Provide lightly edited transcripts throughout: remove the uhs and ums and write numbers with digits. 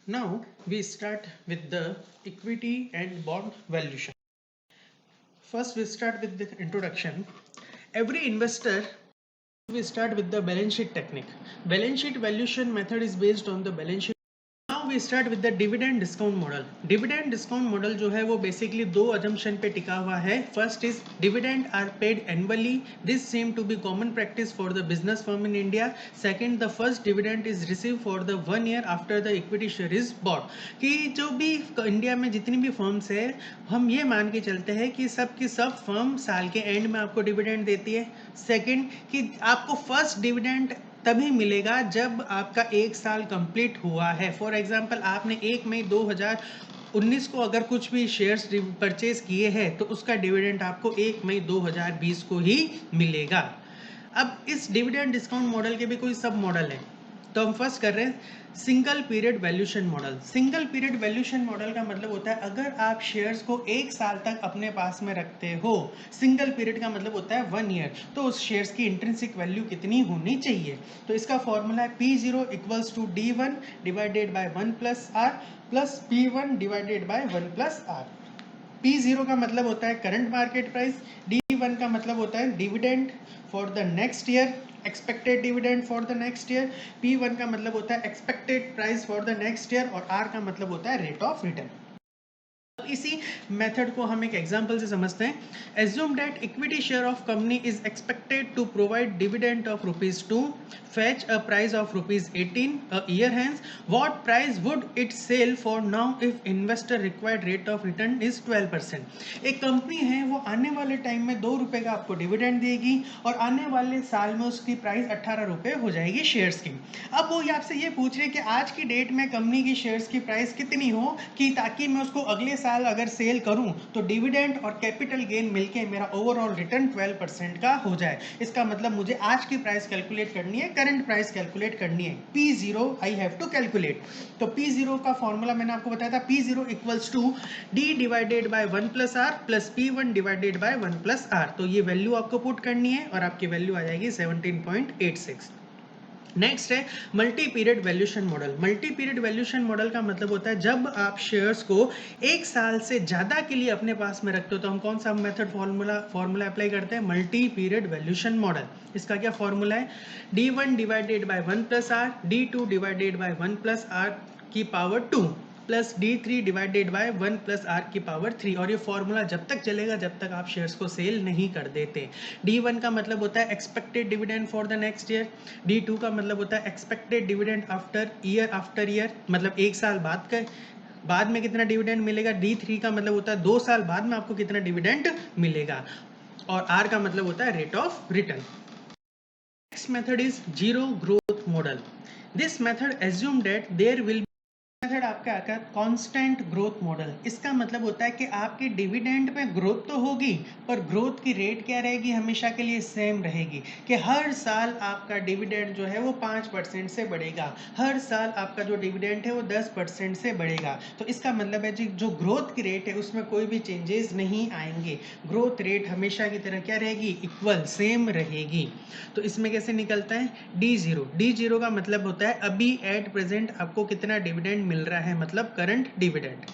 Now we start with the equity and bond valuation. First, we start with the introduction. Every investor, we start with the balance sheet technique. Balance sheet valuation method is based on the balance sheet. Now we start with the dividend discount model. Dividend discount model जो है वो basically दो assumption पे टिका हुआ है. First is dividend are paid annually. This seem to be common practice for the business firm in India. Second, the first dividend is received for the 1 year after the equity share is bought. कि जो भी India में जितनी भी firms है हम ये मान के चलते हैं कि सब की सब फर्म साल के एंड में आपको डिविडेंड देती है. सेकंड कि आपको फर्स्ट डिविडेंड तभी मिलेगा जब आपका एक साल कंप्लीट हुआ है. फॉर एग्जांपल आपने 1 मई 2019 को अगर कुछ भी शेयर्स परचेज किए हैं तो उसका डिविडेंड आपको 1 मई 2020 को ही मिलेगा. अब इस डिविडेंड डिस्काउंट मॉडल के भी कोई सब मॉडल है. तो हम फर्स्ट कर रहे हैं single period valuation model. Single period valuation model का मतलब होता है अगर आप शेयर्स को एक साल तक अपने पास में रखते हो, सिंगल पीरियड का मतलब होता है 1 ईयर, तो उस शेयर्स की इंट्रिंसिक वैल्यू कितनी होनी चाहिए. तो इसका फॉर्मूला है P0 equals to D1 divided by 1 plus R plus P1 divided by 1 plus R. P0 का मतलब होता है करंट मार्केट प्राइस, D1 का मतलब होता है dividend for the next year, expected dividend for the next year. P1 का मतलब होता है expected price for the next year और R का मतलब होता है रेट ऑफ रिटर्न. इसी मेथड को हम एक एग्जांपल से समझते हैं. Assume that equity share of company is expected to provide dividend of ₹2, fetch a price of ₹18 a year hence. What price would it sell for now if investor required rate of return is 12%. एक company है वो आने वाले time में ₹2 का आपको dividend देगी और आने वाले साल में उसकी प्राइस ₹18 हो जाएगी शेयर्स की. अब वो आपसे ये पूछ रहे कि आज की डेट में कंपनी की शेयर्स की प्राइस कितनी हो कि ताकि मैं उसको अगले साल अगर सेल करूं तो डिविडेंड और कैपिटल गेन मिलके मेरा ओवरऑल रिटर्न 12% का हो जाए. इसका मतलब मुझे आज की प्राइस कैलकुलेट करनी है, करंट प्राइस कैलकुलेट करनी है. P0 I have to calculate. तो P0 का फॉर्मूला मैंने आपको बताया था, P0 equals to D divided by 1 plus R plus P1 divided by 1 plus R. तो ये वैल्यू आपको पुट करनी है और आपकी वैल्यू आ जाएगी 17.86. नेक्स्ट है multi period valuation model. Multi period valuation model का मतलब होता है जब आप शेयर्स को एक साल से ज्यादा के लिए अपने पास में रखते हो तो हम कौन सा मेथड फॉर्मूला अप्लाई करते हैं, मल्टी पीरियड वैल्यूएशन मॉडल. इसका क्या फॉर्मूला है, D1 divided by 1 plus R, D2 divided by 1 plus R की power 2 plus D3 divided by 1 plus R की पावर 3. और ये फॉर्मूला जब तक चलेगा जब तक आप शेयर्स को सेल नहीं कर देते. D1 का मतलब होता है expected dividend for the next year, D2 का मतलब होता है एक्सपेक्टेड डिविडेंड आफ्टर ईयर, मतलब एक साल बाद में कितना डिविडेंड मिलेगा. D3 का मतलब होता है 2 साल बाद में आपको कितना डिविडेंड मिलेगा और R का मतलब होता है rate of return. Next method is zero growth model. This method assume that there will method आपका आता है कांस्टेंट ग्रोथ मॉडल. इसका मतलब होता है कि आपकी डिविडेंड में ग्रोथ तो होगी पर ग्रोथ की रेट क्या रहेगी, हमेशा के लिए सेम रहेगी. कि हर साल आपका डिविडेंड जो है वो 5% से बढ़ेगा, हर साल आपका जो डिविडेंड है वो 10% से बढ़ेगा. तो इसका मतलब है जी जो ग्रोथ की रेट है उसमें कोई भी चेंजेस नहीं आएंगे. ग्रोथ रेट हमेशा की तरह क्या रहेगी, इक्वल सेम रहेगी. तो इसमें कैसे निकलता है D0 का मतलब होता है अभी एट प्रेजेंट आपको कितना डिविडेंड मिल रहा है, मतलब करंट डिविडेंड.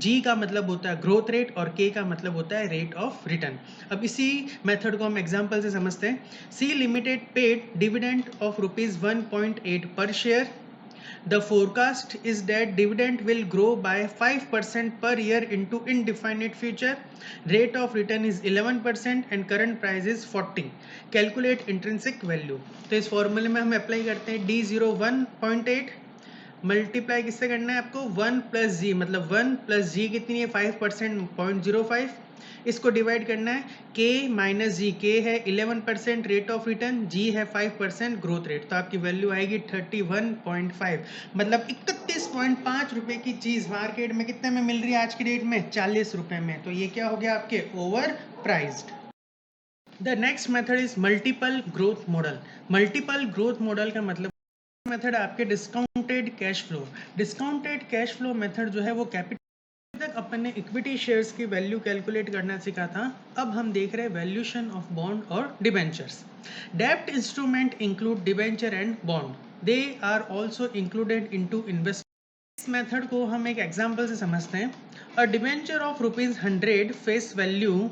G का मतलब होता है ग्रोथ रेट और K का मतलब होता है रेट ऑफ रिटर्न. अब इसी मेथड को हम एग्जांपल से समझते हैं. C limited paid dividend of ₹1.8 per share. The forecast is that dividend will grow by 5% per year into indefinite future. Rate of return is 11% and current price is 40. Calculate intrinsic value. तो इस फॉर्मूले में हम apply करते हैं D0 1.8 multiply किससे करना है आपको 1 प्लस जी, मतलब 1 प्लस जी कितनी है 5% 0.05. इसको डिवाइड करना है k माइनस जी, k है 11% रेट ऑफ रिटर्न, g है 5% ग्रोथ रेट. तो आपकी वैल्यू आएगी 31.5, मतलब 31.5 रुपए की चीज मार्केट में कितने में मिल रही है आज की डेट में, 40 रुपए में. तो ये क्या हो गया आपके over priced. The next method is multiple growth model. Multiple growth model का मतलब मेथड आपके discounted cash flow. Discounted cash flow method जो है वो कैपिटल तक अपन ने इक्विटी शेयर्स की वैल्यू कैलकुलेट करना सीखा था. अब हम देख रहे हैं वैल्यूएशन ऑफ बॉन्ड और डिबेंचर्स. डेब्ट instrument include debenture and bond. They are also included into investment इस मेथड को हम एक एग्जांपल से समझते हैं. अ debenture of ₹100 face value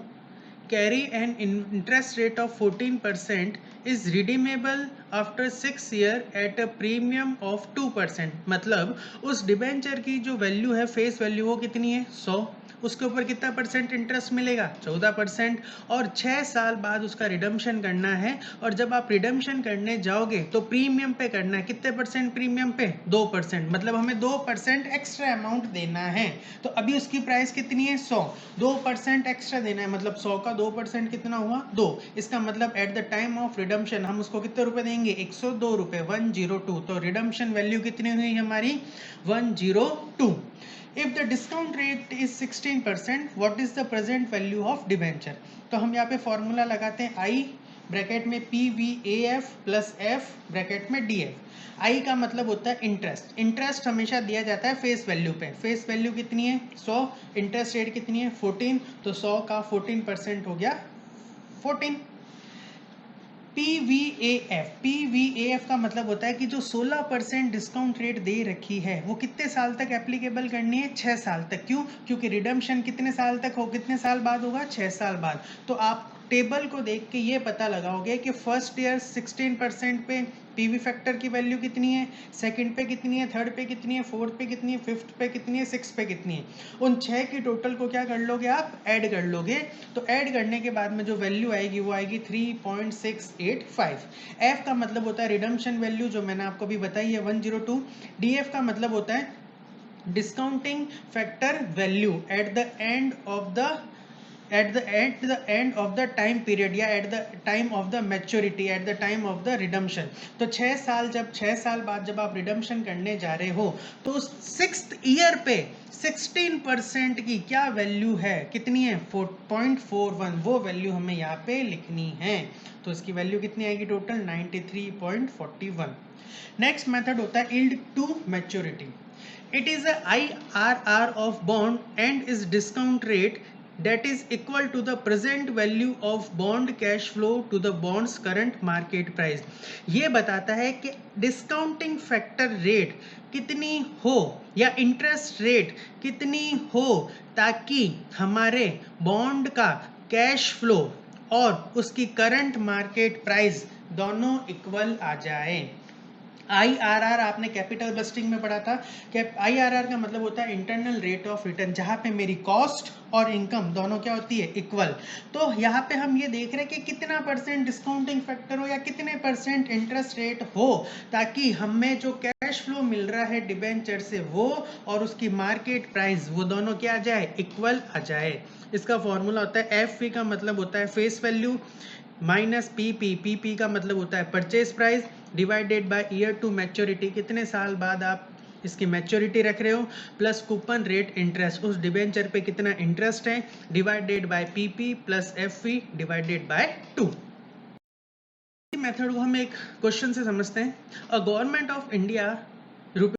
carry an interest rate of 14% is redeemable after 6 year at a premium of 2%. मतलब उस डिबेंचर की जो वैल्यू है, फेस वैल्यू, वो कितनी है 100, उसके ऊपर कितना परसेंट इंटरेस्ट मिलेगा 14%, और 6 साल बाद उसका रिडम्पशन करना है. और जब आप रिडम्पशन करने जाओगे तो प्रीमियम पे करना है. कितने परसेंट प्रीमियम पे? 2%. मतलब हमें 2% एक्स्ट्रा अमाउंट देना है. तो अभी उसकी प्राइस कितनी है 100, 2% एक्स्ट्रा देना है, मतलब 100 का 2% कितना हुआ 2. इसका मतलब eight the time of redemption हम उसको कितने रुपए देंगे 102 रुपए, 102. तो रिडम्पशन वैल्यू कितनी हुई हमारी 102. If the discount rate is 16%, what is the present value of debenture? तो हम यहाँ पे फॉर्मूला लगाते हैं I ब्रैकेट में PVAF प्लस F ब्रैकेट में DF. I का मतलब होता है इंटरेस्ट. इंटरेस्ट हमेशा दिया जाता है फेस वैल्यू पे. फेस वैल्यू कितनी है 100, इंटरेस्ट रेट कितनी है 14, तो 100 का 14% हो गया 14. PVAF का मतलब होता है कि जो 16% डिस्काउंट रेट दे रखी है वो कितने साल तक एप्लीकेबल करनी है 6 साल तक. क्यों? क्योंकि रिडम्पशन कितने साल तक हो, कितने साल बाद होगा 6 साल बाद. तो आप टेबल को देख के ये पता लगाओगे कि फर्स्ट ईयर 16% पे पीवी फैक्टर की वैल्यू कितनी है, सेकंड पे कितनी है, थर्ड पे कितनी है, फोर्थ पे कितनी है, फिफ्थ पे कितनी है, सिक्स पे कितनी है. उन 6 की टोटल को क्या कर लोगे आप ऐड कर लोगे. तो ऐड करने के बाद में जो वैल्यू आएगी वो आएगी 3.685. एफ का मतलब होता है रिडम्पशन वैल्यू, जो मैंने आपको भी बताई है 102. डीएफ का मतलब होता है discounting factor value at the end of the time period, या at the time of the maturity, at the time of the redemption. तो 6 साल बाद जब आप रिडम्पशन करने जा रहे हो तो उस 6th ईयर पे 16% की क्या वैल्यू है, कितनी है 4.41. वो वैल्यू हमें यहाँ पे लिखनी है. तो इसकी वैल्यू कितनी आएगी टोटल 93.41. नेक्स्ट मेथड होता है yield to maturity. It is a IRR of bond and is discount rate that is equal to the present value of bond cash flow to the bond's current market price. ये बताता है कि discounting factor rate कितनी हो या interest rate कितनी हो ताकि हमारे बॉन्ड का कैश फ्लो और उसकी करंट मार्केट प्राइस दोनों इक्वल आ जाए. IRR आपने कैपिटल बस्टिंग में पढ़ा था कि IRR का मतलब होता है इंटरनल रेट ऑफ रिटर्न, जहां पे मेरी कॉस्ट और इनकम दोनों क्या होती है इक्वल. तो यहाँ पे हम ये देख रहे हैं कि कितना परसेंट डिस्काउंटिंग फैक्टर हो या कितने परसेंट इंटरेस्ट रेट हो ताकि हमें जो कैश फ्लो मिल रहा है डिबेंचर से वो और उसकी मार्केट प्राइस वो दोनों क्या आ जाए इक्वल आ जाए. इसका फॉर्मूला होता है FV का मतलब होता है फेस वैल्यू माइनस पीपी का मतलब होता है purchase price divided by year to maturity, कितने साल बाद आप इसकी मैच्योरिटी रख रहे हो, प्लस कूपन रेट इंटरेस्ट, उस डिबेंचर पे कितना इंटरेस्ट है, divided by PP plus FV divided by 2. Method को हम एक क्वेश्चन से समझते हैं. A government of India